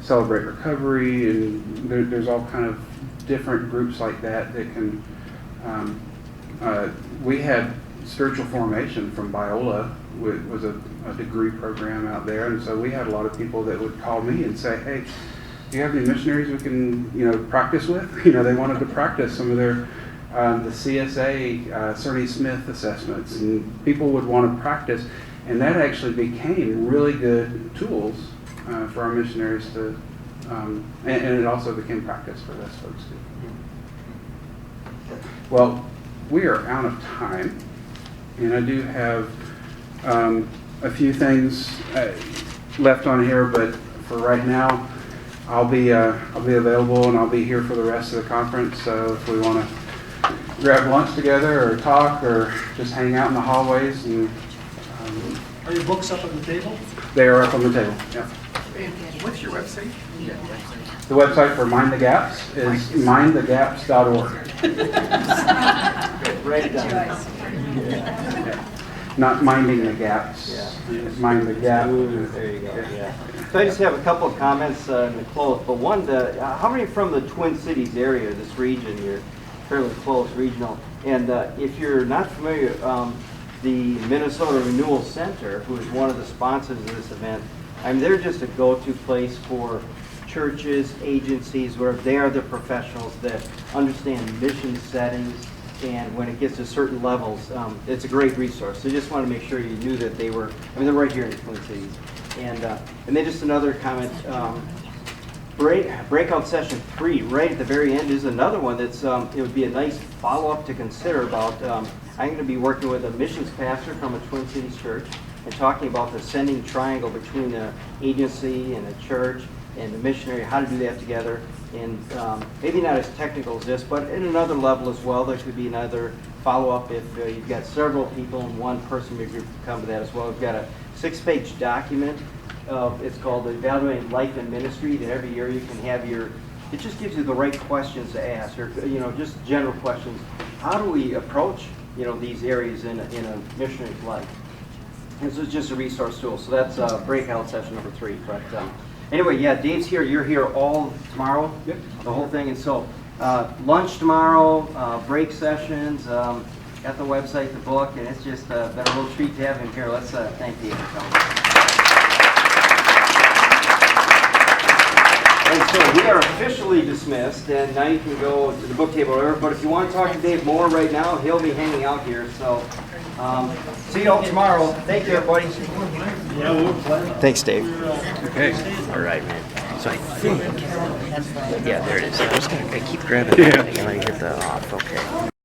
Celebrate Recovery, and there's all kind of different groups like that that can, we had spiritual formation from Biola, was a degree program out there, and so we had a lot of people that would call me and say, hey, do you have any missionaries we can, practice with? They wanted to practice some of their, the CSA, Cerny Smith assessments, and people would want to practice, and that actually became really good tools for our missionaries to, and it also became practice for those folks too. Well, we are out of time, and I do have a few things left on here, but for right now, I'll be available, and I'll be here for the rest of the conference. So if we want to grab lunch together, or talk, or just hang out in the hallways, and Are your books up on the table? they are up on the table. Yeah. What's your website? The website for Mind the Gaps is mindthegaps.org. Write it down. Yeah. Not minding the gaps. Yeah. It's mind the gap. Ooh, there you go, yeah. So I just have a couple of comments to close, but one, how many from the Twin Cities area, this region? You're fairly close, regional. And if you're not familiar, the Minnesota Renewal Center, who is one of the sponsors of this event, they're just a go-to place for churches, agencies, where they are the professionals that understand mission settings, and when it gets to certain levels, it's a great resource. So just want to make sure you knew that they were, they're right here in the Twin Cities. And then just another comment, breakout session 3, right at the very end, is another one that's, it would be a nice follow-up to consider about, I'm going to be working with a missions pastor from a Twin Cities church and talking about the sending triangle between an agency and a church and the missionary, how to do that together. And maybe not as technical as this, but at another level as well. There could be another follow-up if you've got several people and one person in your group can come to that as well. We've got a 6-page document. It's called Evaluating Life and Ministry, that every year you can have it just gives you the right questions to ask, or just general questions. How do we approach these areas in a missionary's life? This is just a resource tool. So that's breakout session number 3. But anyway, yeah, Dave's here. You're here all tomorrow, Yep. the whole thing. And so lunch tomorrow, break sessions, got the website, the book, and it's just been a real treat to have him here. Let's thank Dave for coming. And so we are officially dismissed, and now you can go to the book table or whatever. But if you want to talk to Dave more right now, he'll be hanging out here. So see you all tomorrow. Thank you, everybody. Thanks, Dave. Okay. All right, man. So I think, yeah, there it is. I was gonna keep grabbing that thing and I hit the off. Okay.